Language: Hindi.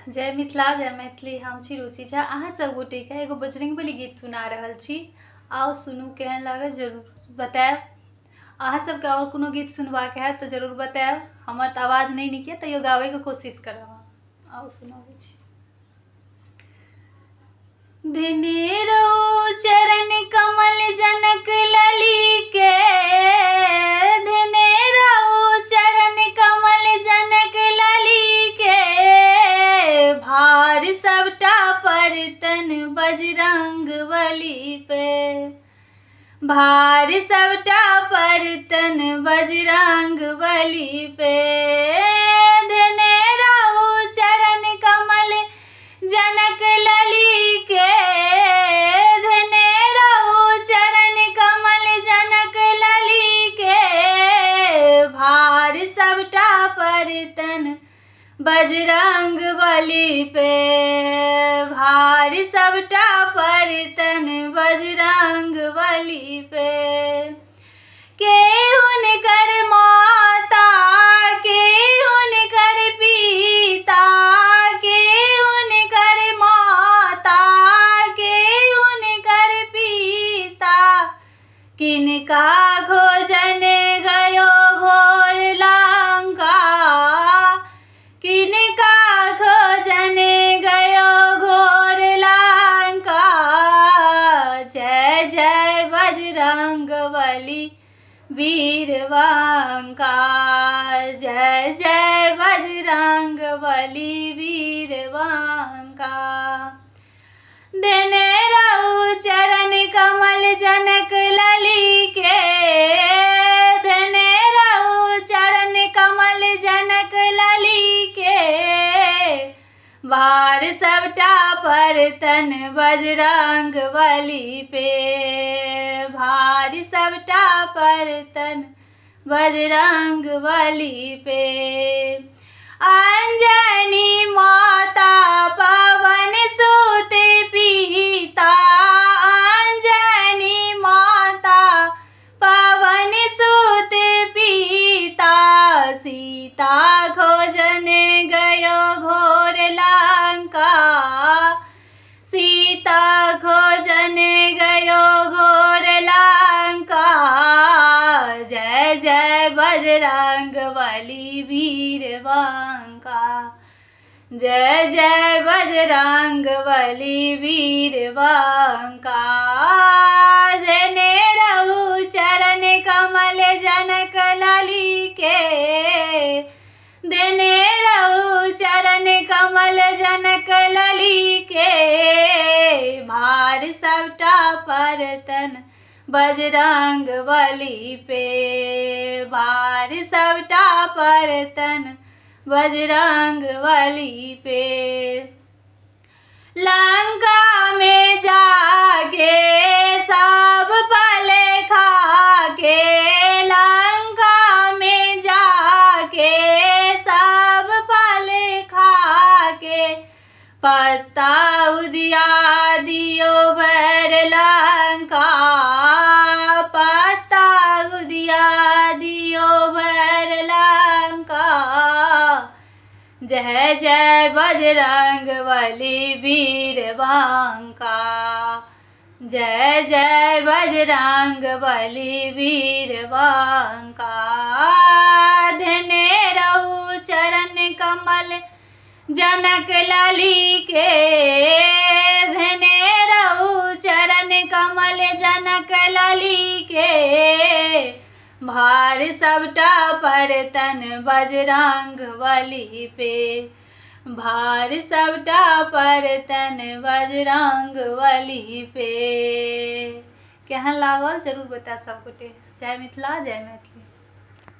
जय मिथिला जय मैथिली। हम छी रुचि झा। अहाँ सब गोटे के एगो बजरंगबली गीत सुना रहल छी। आओ सुनू, केहन लागत जरूर बताएब। अहाँ सबके और कोनो गीत सुनबाक हैत तऽ जरूर बताएब। हमर तऽ आवाज नहीं नीक यऽ, तैयो गाबैके कोशिश करब। आओ सुनाबै छी। धीने रहू चरण कमल जनक लली के, धीने रहू चरण कमल जनक लली के, भार सबटा परतन बजरंगबली पे, भार सबटा परतन बजरंगबली पे। धीने रहू चरण कमल जनक लली के, धीने रहू चरण कमल जनक लली के, भार सबटा परतन बजरंगबली पे, भार सबटा परतन बजरंगबली पे। के हुनकर माता, के हुनकर पिता, के हुनकर माता, के हुनकर पिता, किनका खोजन गयो घोर लंका, किनका खोजन गयो घोर लंका। जय जय बजरंगबली वीरवंका, जय जय बजरंगबली वीरवंका। देने रहू चरण कमल जनक लली के, देने रहू चरण कमल जनक लली के, भार सबटा परतन बजरंगबली पे, भार सबटा परतन बजरंगबली पे। अंजनी माता पवन सुत पिता, अंजनी माता पवन सुत पिता, सीता खोजन गयो घोर लंका, सीता खोजन गयो घोर लंका। जय जय बजरंगबली वीरवंका, जय जय बजरंगबली वीरवंका। देने रहू चरण कमल जनक लली के, देने रहू चरण कमल जनक लली के, भार सबटा परतन बजरंगबली पे, भार सबटा परतन बजरंगबली पे। लंका में जाके सब फल खा के, लंका में जाके सब फल खा के, पत्ता उदिया दियो भर लंका, पत्ता उदिया दियो भर लंका। जय जय बजरंगबली वीरवंका, जय जय बजरंगबली वीरवंका। धीने रहू चरण कमल जनक लली के, धीने रहू चरण कमल जनक लली के, भार सबटा परतन बजरंगबली पे, भार सबटा परतन बजरंगबली पे। केहन लागल जरूर बता सब गोटे। जय मिथिला जय मैथिली।